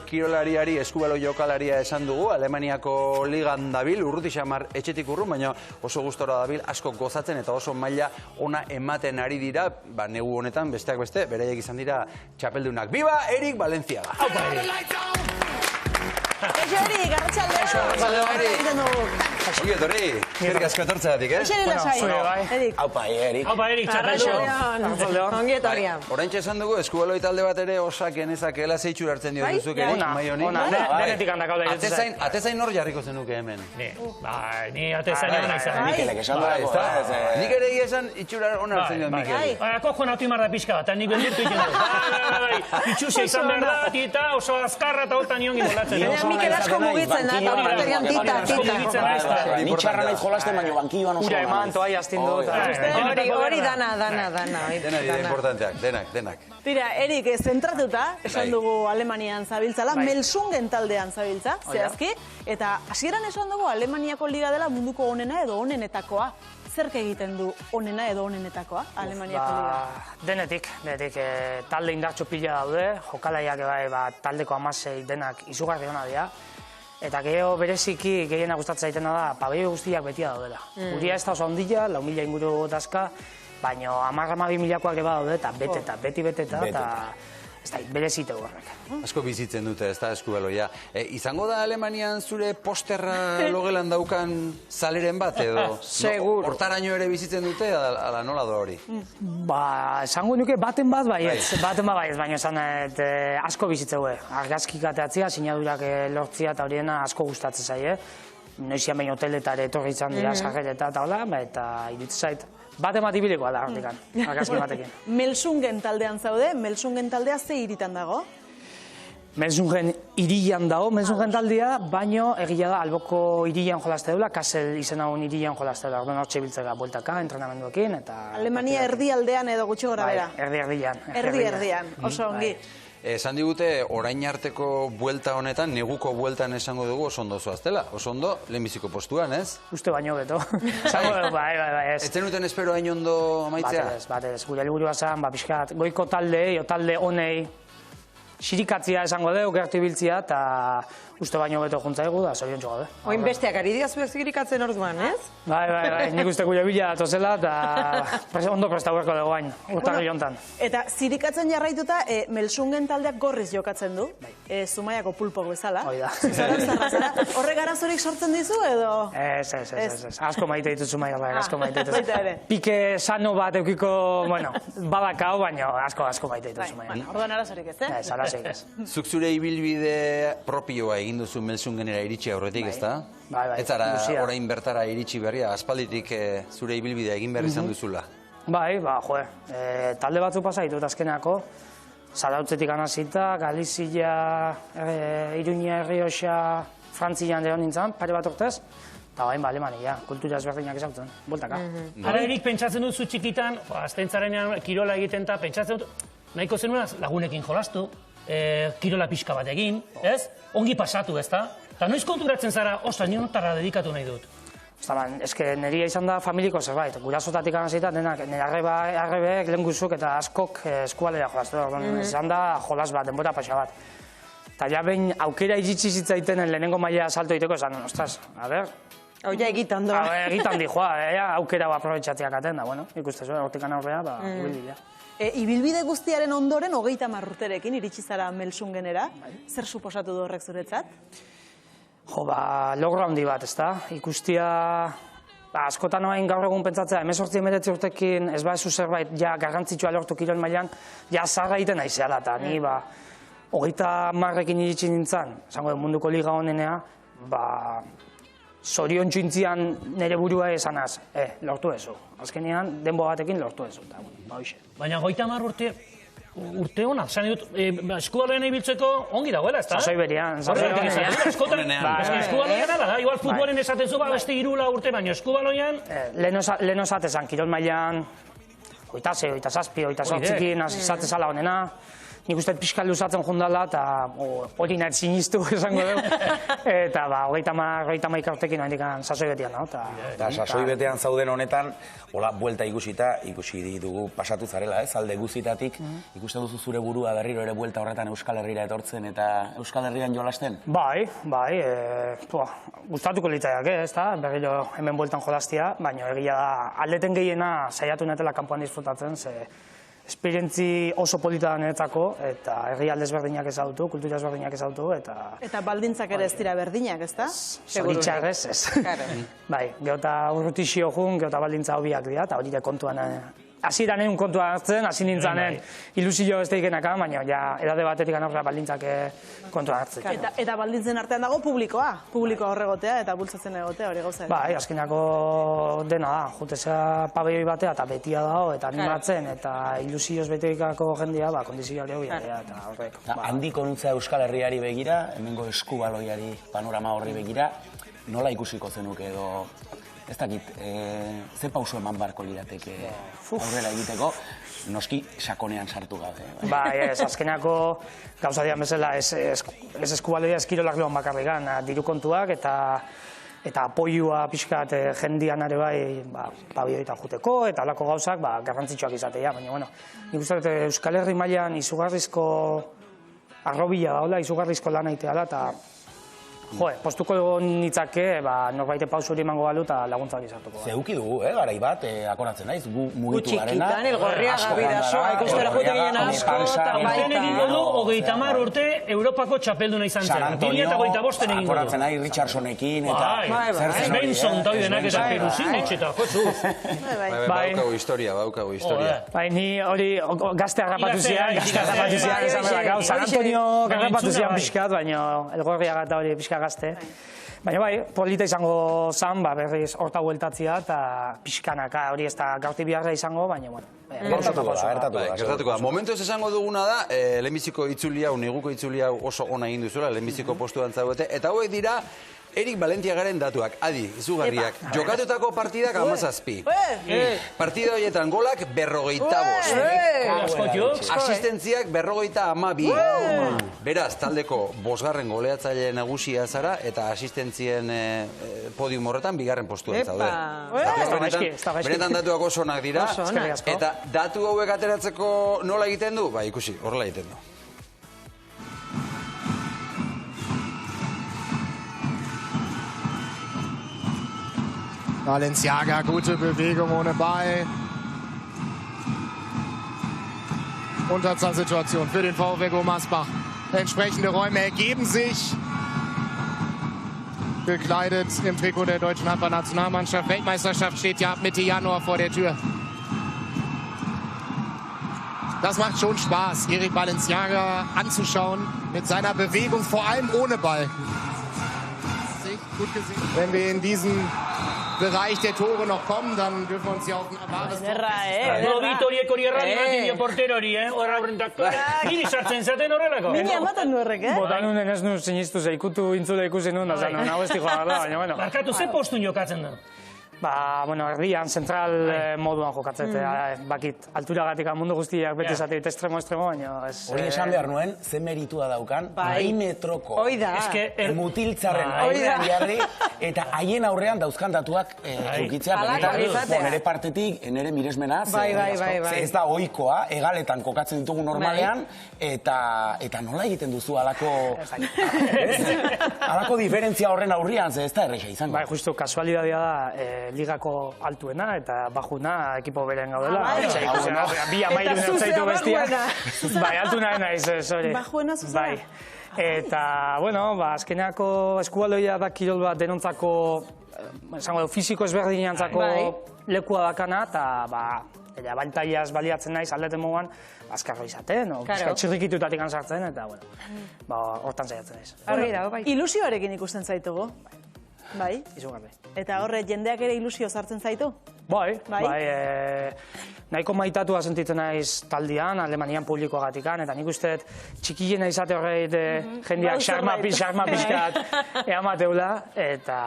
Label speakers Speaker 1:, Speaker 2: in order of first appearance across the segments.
Speaker 1: Kirolariari, eskubalo jokalaria esan dugu, Alemaniako ligan dabil, urruti xamar etxetik urrun, baina oso gustora dabil, asko gozatzen eta oso maila ona ematen ari dira, negu honetan, besteak beste, beraiek izan dira txapeldunak. Biba, Erik Valenciaga!
Speaker 2: Aupa, Erik!
Speaker 3: Eixo, Erik, arratxaldean!
Speaker 1: Ongi etorri, zerrik asko etortzeatik, eh?
Speaker 3: Eixo, lasai, Erik.
Speaker 2: Aupa, Erik!
Speaker 4: Aupa, Erik, txapeldu!
Speaker 3: Arratxaldean, ongi etorria.
Speaker 1: Oraintxe esan dugu, eskubaloi talde bat ere osak genezakela zeitxur hartzen dio duzuk, Erik, mai honi.
Speaker 4: Ona, denetik handak hau da irutzen.
Speaker 1: Atezain hor jarriko zenuke hemen.
Speaker 4: Ni atezain hona izan.
Speaker 2: Mikelek esan dago,
Speaker 1: Nik ere esan itxura hona hartzen dio Mikel.
Speaker 4: Kojoan hau timarra pixka bat, nik bendurtu egin dugu. Itxusia izan behar da, eta oso azkarra eta hortan nion gimolatzen.
Speaker 3: Mikel asko mugitzen da, eta baterian tita.
Speaker 2: Ni txarra nahi jolasten, baina bankioan oso.
Speaker 4: Ura eman, toai astin dut.
Speaker 3: Hori dana.
Speaker 1: Dena dira importanteak, denak.
Speaker 5: Tira, Erik, zentratuta, esan dugu Alemanian zabiltzala, Melsungen taldean zabiltza, zehazki, eta hasieran esan dugu Alemaniako liga dela munduko onena edo onenetakoa. Zerk egiten du onena edo onenetakoa, Alemaniako liga?
Speaker 4: Denetik, talde indartxo pila daude, jokalaiak taldeko 16 denak izugarri hona dira, eta gero bereziki gehiena gustatzen zaitena da, pabelloi guztiak betia daudela. Guria ez da oso ondila, 4.000 inguru dazka, baina 10-12.000koak eba daude, eta beti, eta ez da, berezite horrek.
Speaker 1: Asko bizitzen dute, ez da eskubaloia. Izango da Alemanian zure posterra logelan daukan zaleren bat, edo?
Speaker 3: Seguro.
Speaker 1: Hortaraino ere bizitzen dute, ala nola da hori?
Speaker 4: Esango nuke baten bat baietz, baina esan asko bizitzeue. Argazkik ateatzea, sinadurak lortzia eta horiena asko gustatzen zaie. Noizian baino hoteletare etorri izan dira, sarrereta eta hola, eta iruditzen zait. Bate bat ibilekoa da, hortikan, argazki batekin.
Speaker 5: Melsungen taldean zaude, Melsungen taldea ze hiritan dago?
Speaker 4: Melsungen hirian dago, Melsungen taldea, baino egia da alboko hirian jolazte dula, Kassel izan hauen hirian jolazte dula, orduan hortxe biltzera bueltaka, entrenamenduekin, eta...
Speaker 5: Alemania erdialdean edo gutxi gora bera?
Speaker 4: Erdi-erdian.
Speaker 5: Oso ongi.
Speaker 1: Esan digute, orain arteko buelta honetan, neguko bueltan esango dugu oso ondo zoaztela. Oso ondo, lehenbiziko postuan, ez?
Speaker 4: Uste baino beto. Ez.
Speaker 1: Ez zenuten espero hain ondo amaitzea?
Speaker 4: Batez. Gure helburua zen, pixkat, goiko talde, talde honei, xirikatzia esango dugu, gertu ibiltzia, eta uste baino beto juntzaigu da, zorion txoga.
Speaker 3: Oin besteak ari dira zuek zirikatzen orduan, ez?
Speaker 4: Bai, nik uste gure bila atozela, eta ondo prestauerko dugu hain, urtarri jontan.
Speaker 5: Eta zirikatzen jarraituta, Melsungen taldeak gorriz jokatzen du, Zumaiako pulpo bezala.
Speaker 4: Hoi da.
Speaker 5: Horrek arazorik sortzen dizu, edo?
Speaker 4: Ez. Asko maite ditut Zumaiak, asko maite ditut.
Speaker 5: Baita ere.
Speaker 4: Pike sano bat eukiko, badakao, baina asko maite ditut Zumaiak.
Speaker 5: Orduan arazorik ez,
Speaker 4: Ez, arazorik ez.
Speaker 1: Zuk zure ibilbide propioa egin duzu Melsungenera iritsi aurretik, ez da?
Speaker 4: Bai,
Speaker 1: ez zara orain bertara iritsi berria, aspalditik zure ibilbidea egin behar izan duzula.
Speaker 4: Bai, talde batzu pasa ditut azkenako, Zarautzetik anazita, Galizia, Iruña, Errioxa, Frantzian dero nintzen, pare bat urtez, eta bain Alemania, kultura ezberdinak ezautzen, boltaka.
Speaker 6: Hala Erik, pentsatzen dut zu txikitan, aztentzarenean kirola egiten eta pentsatzen dut, nahiko zenuna lagunekin jolastu, kirola pixka bat egin, ez? Ongi pasatu, ez da? Eta noiz konturatzen zara, ostras, nire notara dedikatu nahi dut.
Speaker 4: Eske neria izan da familiko zerbait, gurasotatik anazita, denak, nire arrebeek lehen guzuk eta askok eskualera jolaztu. Izan da jolas bat, denbora pasa bat. Eta ja behin aukera iritsi zitzaiten lehenengo maila salto egiteko, esan, ostras, a ber...
Speaker 3: Hau ja egitan doa.
Speaker 4: Egitan di joa, aukera aprobetxatziak aten da, bueno, ikuste zuen, hortik aurrea, ibilbidea.
Speaker 5: Ibilbide guztiaren ondoren, 30 urterekin iritsi zara Melsungenera. Zer suposatu du horrek zuretzat?
Speaker 4: Logro handi bat, ez da? Ikustia, askotan hain gaur egun pentsatzea, 18-19 urtekin ez ba ezu zerbait, ja garrantzitsua lortu kirol mailan, ja zarra egiten naizeala, eta ni 30 iritsi nintzen, esango munduko liga honenea, zorion txintzian nire burua esanaz, lortu ezu. Azkenean, denbo batekin lortu ezu, eta hoxe.
Speaker 6: Baina 30 urte hona, zan dut, eskubaloen ibiltzeko ongi dagoela, ez da?
Speaker 4: Sasoi berian,
Speaker 6: eskubaloen da, igual futbolen esaten zu, beste 3 urte, baina eskubaloian...
Speaker 4: Lehen osatezan, kirol mailan, 26, 27, 28 esatezala honena, nik uste pixka luzatzen jundala, eta hori nahi sinistu esango dugu. Eta hogeita maik urtekin handikan sasoi betian, no?
Speaker 2: Eta sasoi betean zauden honetan, hola, buelta ikusi dugu pasatu zarela, ez? Alde guzitatik, ikusten duzu zure burua berriro ere buelta horretan Euskal Herrira etortzen eta Euskal Herrian jolasten?
Speaker 4: Bai, gustatuko litzaiak, ez da? Berriro hemen bueltan jolastia, baina egia da, aldeten gehiena saiatu netela kanpoan disfrutatzen, ze esperientzi oso polita da niretzako, eta herrialde ezberdinak ezagutu, kultura ezberdinak ezagutu, eta...
Speaker 5: Eta baldintzak ere ez dira berdinak, ez da?
Speaker 4: Zoritxarrez, ez. Bai, geota urrutixio jun, geota baldintza hobiak dira, eta hori da kontuan... Hasieran egin kontua hartzen, hasi nintzanen ilusio ez deikenaka, baina edade batetik anorra baldintzak kontua hartzen.
Speaker 5: Eta baldintzen artean dago publikoa horregotea eta bultzatzen egotea hori gauza.
Speaker 4: Bai, azkenako dena da, jutezea pabelloi batea eta betia dago, eta animatzen, eta ilusioz betekako jendia, kondizioa hori eta horrek.
Speaker 2: Handiko nutza Euskal Herriari begira, hemengo eskubaloiari panorama horri begira, nola ikusiko zenuke edo... Ez dakit, ze pauso eman barko lirateke aurrera egiteko, noski sakonean sartu gabe.
Speaker 4: Bai, ez, azkenako gauza dian bezala, ez eskubaloia eskirolak lehon bakarrikan, diru kontuak eta apoiua pixkat jendian ere bai pabioetan juteko, eta alako gauzak garrantzitsuak izatea, baina, bueno, nik uste dut Euskal Herri mailan izugarrizko arrobila daola, izugarrizko lan aiteala, eta postuko nitzake, norbaite pausu hori emango balu eta laguntzak izartuko.
Speaker 2: Zeuki dugu, garai bat, akoratzen naiz, gu mugitu garena.
Speaker 3: Gutxikitan, elgorriaga, bidasoa, ikustera joite ginen asko, eta
Speaker 6: Irten egingo du, 30 urte Europako txapelduna izan zen. 2025 egingo du.
Speaker 2: Akoratzen nahi Richardsonekin, eta...
Speaker 6: Benson, eta denak eta Peruzin, etxeta, jozuz.
Speaker 1: Baukagu historia.
Speaker 4: Bai, ni hori gazte harrapatu zian, San Antonio harrapatu zian pixkat, baina elgorriaga eta hori pixkat gazte. Baina bai, polita izango zan, berriz horta bueltatzia eta pixkanaka hori ez da gaurti biharra izango, baina bueno.
Speaker 2: Gertatuko da.
Speaker 1: Momentuz esango duguna da, lehenbiziko itzulia, neguko itzulia oso ona egin duzuela, lehenbiziko postuan zaudete, eta hauek dira Erik Balentiagaren datuak, adi, izugarriak. Jokatutako partidak 17. Partida horietan golak 45. Asistentziak 52. Beraz, taldeko 5. goleatzaile nagusia zara, eta asistentzien podium horretan 2. postuan zaude. Benetan datuak oso onak dira, eta datu hauek ateratzeko nola egiten du? Ba, ikusi, horrela egiten du.
Speaker 7: Balenciaga, gute Bewegung ohne Ball. Unterzahlsituation für den VfW Gummersbach. Entsprechende Räume ergeben sich. Gekleidet im Trikot der deutschen Handballnationalmannschaft. Weltmeisterschaft steht ja ab Mitte Januar vor der Tür. Das macht schon Spaß, Erik Balenciaga anzuschauen mit seiner Bewegung, vor allem ohne Ball. Gut gesehen. Wenn wir in diesen Bereich der Tore noch kommen, dann dürfen wir uns ja auf ein wahres
Speaker 6: Vitoriek hori erradi bat porterori, horra horrentak. Giri sartzen zaten horrelako.
Speaker 5: Mini ematen du horrek,
Speaker 4: Bota nunen ez nu sinistu zeikutu intzule ikusi nuen, da zan, nago ez dijoa da, baina, bueno.
Speaker 6: Barkatu, ze postun jokatzen da?
Speaker 4: Bueno, erdian, zentral moduan jokatzete, bakit, alturagatik mundu guztiak beti zateit estremo, baina ez...
Speaker 2: Hori esan behar nuen, ze meritua daukan, 2 metroko mutiltzarren aurrean jarri, eta haien aurrean dauzkan datuak jukitzea, nire partetik, nire miresmena, ez da ohikoa, egaletan kokatzen ditugu normalean, eta nola egiten duzu alako diferentzia horren aurrean, ez da erreixa izango.
Speaker 4: Bai, justu, kasualidadea da, ligako altuena eta bajuna ekipo beren gaudela. Bi amairu nertzaitu bestia. Bai, altuna naiz, sorry.
Speaker 5: Bajuena zuzera.
Speaker 4: Eta, bueno, azkeneako eskubaloia da kirol bat denontzako, esango du, fiziko ezberdinantzako lekua dakana, eta, baltaiaz baliatzen naiz aldeten moguan, azkarro izaten, txirrikitutatik sartzen, eta, bueno, hortan zaiatzen naiz.
Speaker 5: Ilusioarekin ikusten zaitugu. Bai?
Speaker 4: Izugarri.
Speaker 5: Eta horre jendeak ere ilusio sartzen zaitu?
Speaker 4: Bai, nahiko maitatua sentitzen naiz taldean, Alemanian publikoagatikan, eta nik uste txikiena izate horreit jendeak xarma pixkat eamateula, eta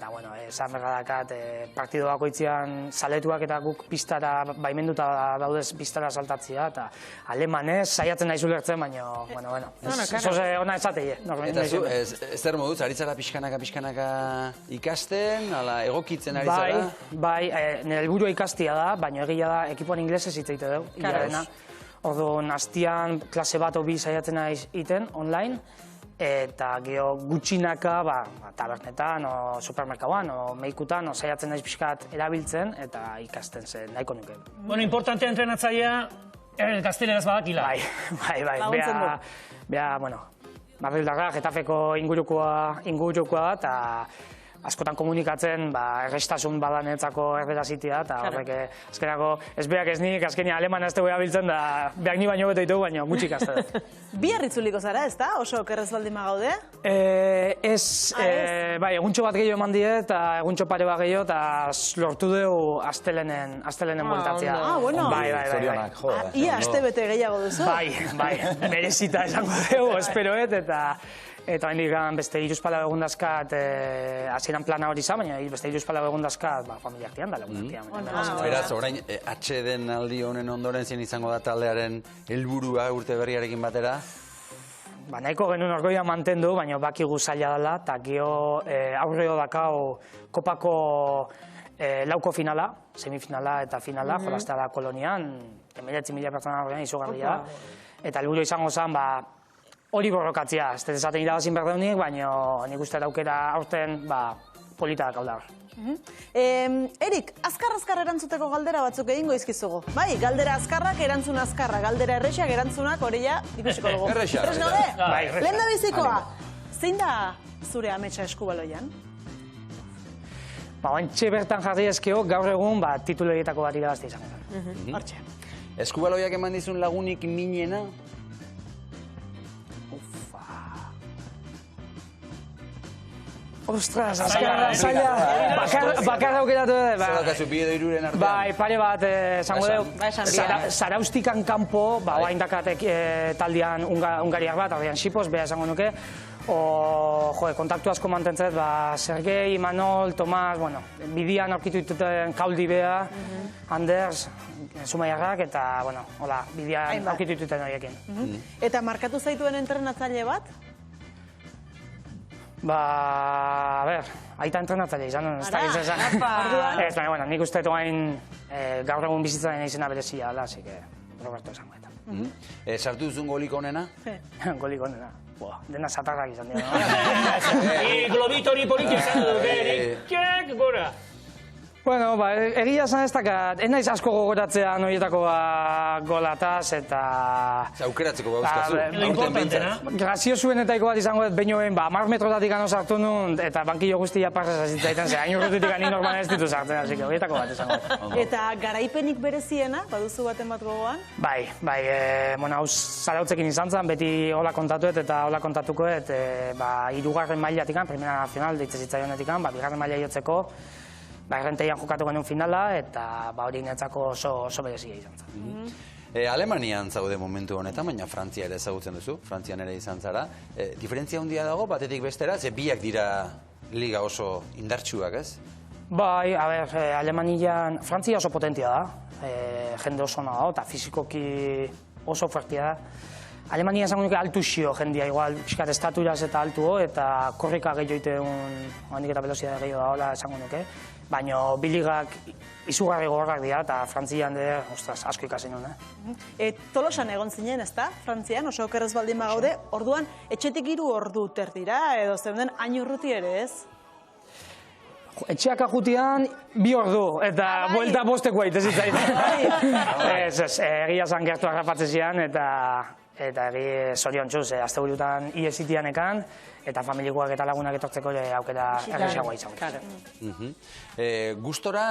Speaker 4: bueno, esan berradakat, partido bakoitzean zaletuak eta guk pistara, baimenduta daudez pistara saltatzea, eta alemanez saiatzen naiz ulertzen, baina, bueno, zoze ona esateie.
Speaker 1: Eta zu, zer moduz, aritzara pixkanaka ikasten, ala egokitzen aritzara?
Speaker 4: Bai, nire helburua ikastia da, baina egia da ekipoan inglesez hitz egite dugu. Orduan, hastian klase bat obi saiatzen naiz iten, online, eta geho gutxinaka, tabernetan, o supermerkauan, o meikutan, o saiatzen naiz pixkat erabiltzen, eta ikasten zen, nahiko nuke.
Speaker 6: Bueno, importantea entrenatzaia, gazteleraz badakila.
Speaker 4: Bea, bueno, Madrildarra, Getafeko ingurukoa da, eta askotan komunikatzen, errestasun badanetzako erderaz itia, eta horrek, azkenako, ez beak ez nik, azkenia alemana ez dugu erabiltzen, da beak ni baino beto ditugu, baina gutxik azte dut.
Speaker 5: Bihar itzuliko zara, ez da? Oso okerrez baldin magaude?
Speaker 4: Bai, eguntxo bat gehiago eman die, eta eguntxo pare bat gehiago, eta lortu dugu astelenen bueltatzea.
Speaker 5: Bueno.
Speaker 4: Bai.
Speaker 5: Ia aste bete gehiago duzu?
Speaker 4: Bai, merezita esango dugu, esperoet, eta hendik beste iruzpalau egundazkat, hasieran plana hori izan, baina beste iruzpalau egundazkat familiartian da, lagunartian.
Speaker 1: Beraz, orain, atxeden aldi honen ondoren zein izango da taldearen helburua urte berriarekin batera?
Speaker 4: Nahiko genuen orgoia mantendu, baina bakigu zaila dela, eta geho aurreo dakau kopako lauko finala, semifinala eta finala, jolaztea da kolonian, 19.000 pertsona horrean izugarria, eta helburu izango zen, hori borrokatzea, ez dezaten irabazin berdeunik, baina nik uste daukera aurten politak hau da hor.
Speaker 5: Erik, azkar erantzuteko galdera batzuk egingo izkizugu. Bai, galdera azkarrak, erantzun azkarra, galdera errexak, erantzunak horreia ikusiko dugu.
Speaker 1: Errexak.
Speaker 5: Lehen da bizikoa, zein da zure ametsa eskubaloian?
Speaker 4: Oantxe bertan jarri ezkeo, gaur egun titulu egitako bat irabazte izango da.
Speaker 5: Hortxe.
Speaker 1: Eskubaloiak eman dizun lagunik minena?
Speaker 4: Ostras, zaila, bakar aukeratu dut.
Speaker 1: Zer dakazu, bide iruren artean?
Speaker 4: Bai, pare bat, esango dugu, Zaraustikan kanpo, oain dakatek taldean ungariak bat, ardean Xipos, beha esango nuke, kontaktu asko mantentzet, Sergei, Imanol, Tomas, bidian aurkitu dituten Kauldi beha, Anders, Zumaiarrak, eta, bidian aurkitu dituten horiekin.
Speaker 5: Eta markatu zaituen entrenatzaile bat?
Speaker 4: Aita entrenatzaile izan, ez da izan. Ez, baina, nik uste toain gaur egun bizitzaren izena berezia dela, así que Roberto esango eta.
Speaker 1: Sartu duzun golik onena?
Speaker 4: Golik onena. Dena satarrak izan dira.
Speaker 6: Globito hori politia izan dut, Erik. Gora.
Speaker 4: Bueno, egia esan ez dakat, ez naiz asko gogoratzea noietako golataz eta...
Speaker 1: Aukeratzeko bauzkazu.
Speaker 6: Importantena.
Speaker 4: Graziosuenetaiko bat izango dut, baino 10 metrotatik ano sartu nun, eta bankillo guztia parrez azitzaiten ze, hain urrututik ani normal ez ditu sartzen, hasi que horietako bat izango dut.
Speaker 5: Eta garaipenik bereziena, baduzu baten bat gogoan?
Speaker 4: Bai, hau Zarautzekin izan zen, beti hola kontatuet eta hola kontatukoet, 3. mailatikan, Primera Nacional, deitze zitzaionetikan, 2. maila jotzeko, errenteian jokatu genuen finala, eta hori netzako oso berezia izan zen.
Speaker 1: Alemanian zaude momentu honetan, baina Frantzia ere ezagutzen duzu, Frantzian ere izan zara. Diferentzia handia dago, batetik bestera, ze biak dira liga oso indartsuak, ez?
Speaker 4: Bai, Alemanian, Frantzia oso potentia da, jende oso nago, eta fizikoki oso fuertia da. Alemania esango nuke altu xio jendia, igual, pixkat estaturaz eta altuo, eta korrika gehiago iteun, handik eta velozidade gehiago da, hola esango nuke. Baina biligak izugarri gogorrak dira, eta Frantzian asko ikasi nuen.
Speaker 5: Tolosan egon zinen, ez da? Frantzian, oso okerrez baldin bagaude, orduan, etxetik 3 ordu terdira, edo zeuden hain urruti ere, ez?
Speaker 4: Etxeak ajutian 2 ordu, eta buelta bosteko aite zitzaiten. Egia zan gertu harrapatzezian, eta egi zorion txuz, azte burutan iesitian ekan, eta familikoak eta lagunak etortzeko aukera erresagoa izan.
Speaker 1: Gustora,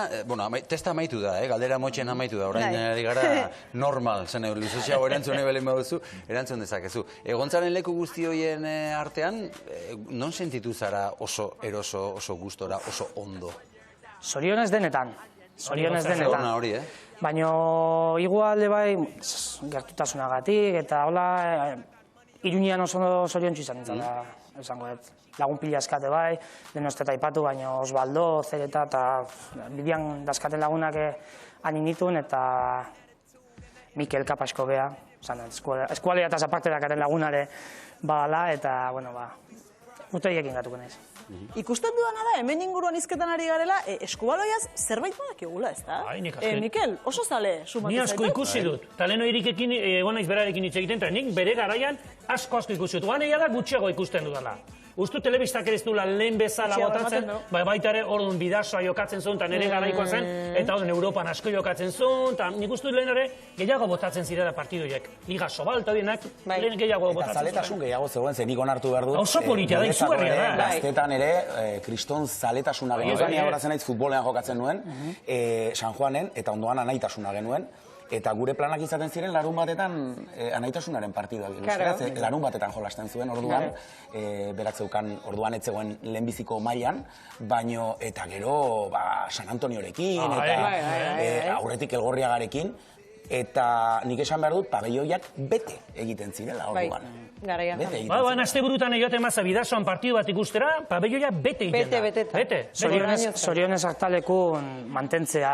Speaker 1: testa amaitu da, galdera motxen amaitu da, orain ari gara normal, zen luzutxeago erantzune belen baduzu, erantzun dezakezu. Egontzaren leku guzti horien artean, non sentitu zara oso eroso, oso gustora, oso ondo?
Speaker 4: Zorionez denetan. Zorionez denetan. Baina igualde bai, gertutasunagatik, eta hola, Iruñean oso zoriontsu izan nintzala, esango dut. Lagun pila eskate bai, denosteta ipatu, baina Osvaldo, Zereta, eta bidean dazkaten lagunak hanin ditun, eta Mikel Kapasko beha, eskualea eta zaparte dakaten lagunare badala, eta, bueno, urteiekin gatuko naiz.
Speaker 5: Ikusten dudana da, hemen inguruan izketan ari garela, eskubaloiaz zerbait badakigula, ez da? Mikel, oso zale sumatu
Speaker 6: zaitu? Ni asko ikusi dut. Taleno irikekin, egon naiz berarekin hitz egiten, eta nik bere garaian asko ikusi dut. Oan egia da gutxiago ikusten dudala. Ustu telebistak ere ez duela lehen bezala botatzen, baita ere orduan bidasoa jokatzen zuen, eta nire garaikoa zen, eta orduan Europan asko jokatzen zuen, eta nik uste dut lehen ere gehiago botatzen zirela partidoiek. Liga Sobal eta horienak lehen gehiago botatzen zuen.
Speaker 2: Eta zaletasun gehiago zegoen, zen nik onartu behar dut.
Speaker 6: Oso politia da, izugarria da.
Speaker 2: Gaztetan ere, kriston zaletasuna genuen, ni agoratzen naiz futbolean jokatzen nuen, San Juanen, eta ondoan anaitasuna genuen. Eta gure planak izaten ziren larun batetan anaitasunaren partidua. Larun batetan jolasten zuen orduan, berak zeukan orduan etzegoen lehenbiziko mailan, baino eta gero San Antoniorekin, eta aurretik Elgorriagarekin, eta nik esan behar dut, pabelloiak bete egiten zirela orduan.
Speaker 6: Baina azte burutan egote maza bidazoan partidu bat ikustera, pabelloia bete egiten da. Bete.
Speaker 4: Zorionez hartalekun mantentzea,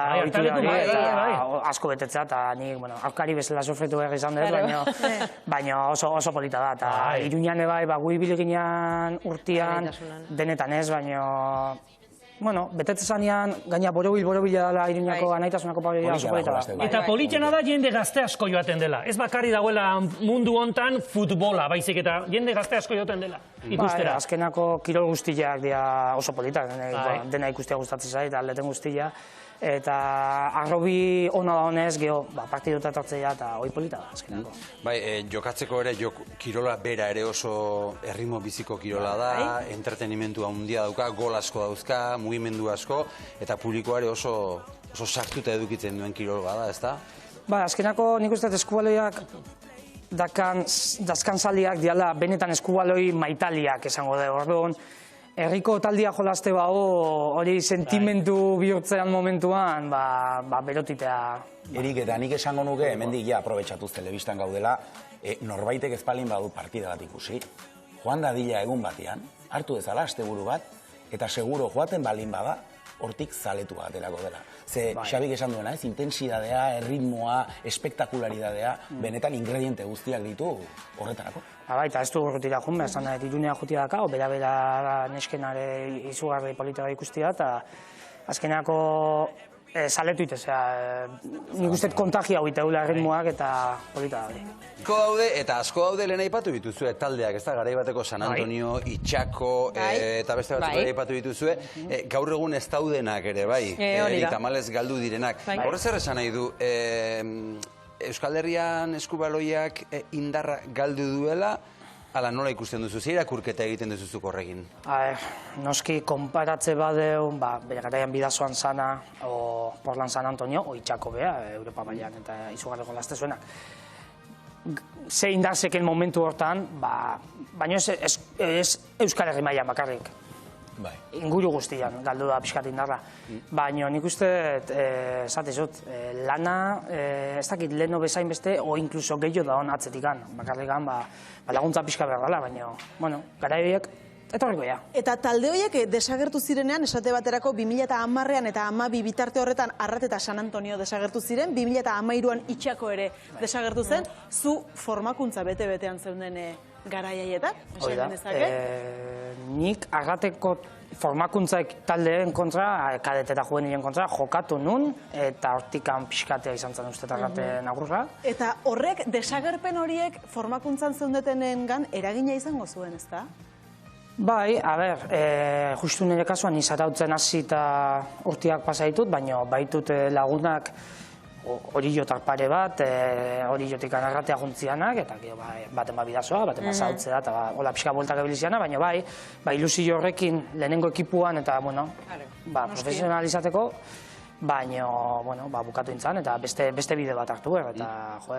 Speaker 4: asko betetzea, eta nik, aurkari bezala sofretu behar izan dut, baina oso polita da, eta Iruñan ebai, gu ibiliginean urtean, denetan ez, baina... Bueno, betetzezanean, gaina borobila dela Iruñako anaitasunako pabelloia oso polita da.
Speaker 6: Eta politena da jende gazte asko joaten dela. Ez bakarri dagoela mundu hontan futbola, baizik eta jende gazte asko joaten dela. Ikustera.
Speaker 4: Azkenako kirol guztiak dira oso politak, dena ikustea gustatzen zait, aldeten guztia. Eta arrobi ona da honez, geho, partiduta etortzea eta hoi polita da, azkenako.
Speaker 1: Bai, jokatzeko ere, kirola bera ere oso erritmo biziko kirola da, entretenimentu handia dauka, gol asko dauzka, mugimendu asko, eta publikoare oso sartuta edukitzen duen kirol bada, ez da?
Speaker 4: Ba, azkenako nik uste eskubaloiak dazkantzaliak diala benetan eskubaloi maitaliak esango da, orduan. Herriko taldia jolaste hori sentimentu bihurtzean momentuan, berotitea.
Speaker 2: Erik, eta nik esango nuke, hemendik ja aprobetxatuz telebistan gaudela, norbaitek ezpalin badu partida bat ikusi, joan dadila egun batean, hartu dezala asteburu bat, eta seguro joaten balin bada, hortik zaletu aterako dela. Ze Xabik esan duena, ez, intensidadea, erritmoa, espektakularidadea, benetan ingrediente guztiak ditu horretarako.
Speaker 4: Eta ez du urrutira jun, esan da, Irunea jutia daka, bera neskenare izugarri polita ikustia, eta azkenako zaletu itezea, nik uste kontagia hau iteula erritmoak eta polita daude.
Speaker 1: Asko daude lehen aipatu dituzue taldeak, ez da, garaibateko San Antonio, Itxako, eta beste batzuk ere aipatu dituzue, gaur egun ez daudenak ere, bai, tamalez galdu direnak. Horrez zer esan nahi du, Euskal Herrian eskubaloiak indarra galdu duela, ala nola ikusten duzu, zer irakurketa egiten duzuzuk horrekin?
Speaker 4: Noski, konparatze badeu, bere garaian bidazoan zana, o Portland San Antonio, o Itxako beha, Europa mailan, eta izugarriko laste zuenak. Ze indarzeken momentu hortan, baina ez Euskal Herri mailan bakarrik. Inguru guztian, galdu da pixkat indarra. Baina nik uste, esatezut, lana, ez dakit leheno bezain beste, o inkluso gehiago da hon atzetikan. Bakarrikan, laguntza pixka behar dela, baina, bueno, gara horiek, eta horriko ja.
Speaker 5: Eta talde horiek desagertu zirenean, esate baterako 2010an eta 2012 bitarte horretan Arrat eta San Antonio desagertu ziren, 2013an Itxako ere desagertu zen, zu formakuntza bete-betean zeunden garaiaietan?
Speaker 4: Nik Arrateko formakuntzaik taldeen kontra, kadet eta juvenilen kontra, jokatu nun, eta hortikan pixkatea izan zen uste Arraten agurra.
Speaker 5: Eta horrek, desagerpen horiek formakuntzan zeundetenengan eragina izango zuen, ez da?
Speaker 4: Bai, justu nire kasuan izarautzen hasi eta urtiak pasa ditut, baina baitut lagunak hori jotar pare bat, hori jotik Arratea juntzianak, eta baten bidazoa, baten zautzea, eta hola pixka bueltak ebiliziana, baina bai ilusio horrekin lehenengo ekipuan, eta, bueno, profesionalizateko, baina, bueno, bukatu intzan, eta beste bide bat hartu behar, eta, jo,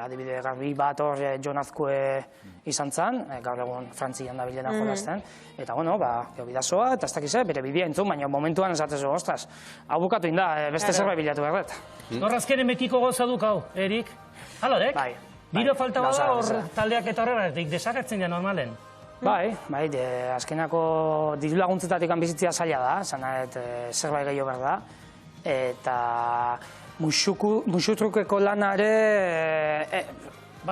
Speaker 4: adibide garbi bat hor Jon Azkue izan zen, gaur egun Frantzian da bilena jolazten, eta, bueno, bidazoa, eta ez dakize, bere bidea entzun, baina momentuan esatezu, ostras, hau bukatu inda, beste zerbait bilatu behar dut.
Speaker 6: Hor azkenen betiko goza duk hau, Erik? Halorek?
Speaker 4: Bai.
Speaker 6: Biro falta bada hor taldeak eta horregatik desagertzen dira normalen?
Speaker 4: Bai, azkenako diru laguntzetatik bizitzia zaila da, zanaet zerbait gehiago behar da, eta musutrukeko lana ere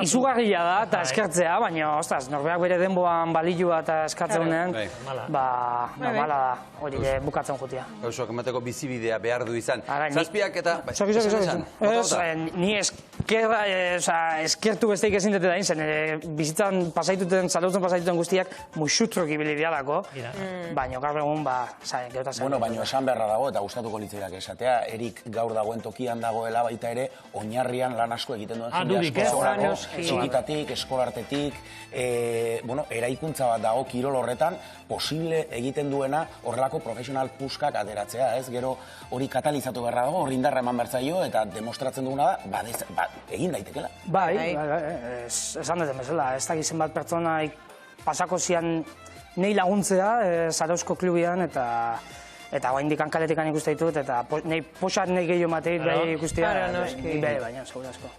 Speaker 4: izugarria da eta eskertzea, baina, ostras, norberak bere denboan balilua eta eskertzeunen, normala da, hori bukatzen jutia.
Speaker 1: Gauzak emateko bizibidea behar du izan. Zazpiak eta...
Speaker 4: Ni eskertu besteik ezin dute da zen, bizitzan pasaituten, zalautzen pasaituten guztiak musutruk ibili dialako, baina gaur egun, geota zen.
Speaker 2: Bueno, baina esan beharra dago eta gustatuko litzaidak esatea, Erik gaur dagoen tokian dagoela baita ere, oinarrian lan asko egiten duen jende txikitatik, eskolartetik, eraikuntza bat dago kirol horretan, posible egiten duena horrelako profesional puskak ateratzea, ez? Gero hori katalizatu beharra dago, hori indarra eman bertzaio, eta demostratzen duguna da, egin daitekela.
Speaker 4: Bai, esan duten bezala, ez dakizen bat pertsona pasako zian nahi laguntzea Zarauzko klubian, eta oraindik kaletik ikusten ditut, eta nahi posat nahi gehiago mateik ikustean, baina, segura asko.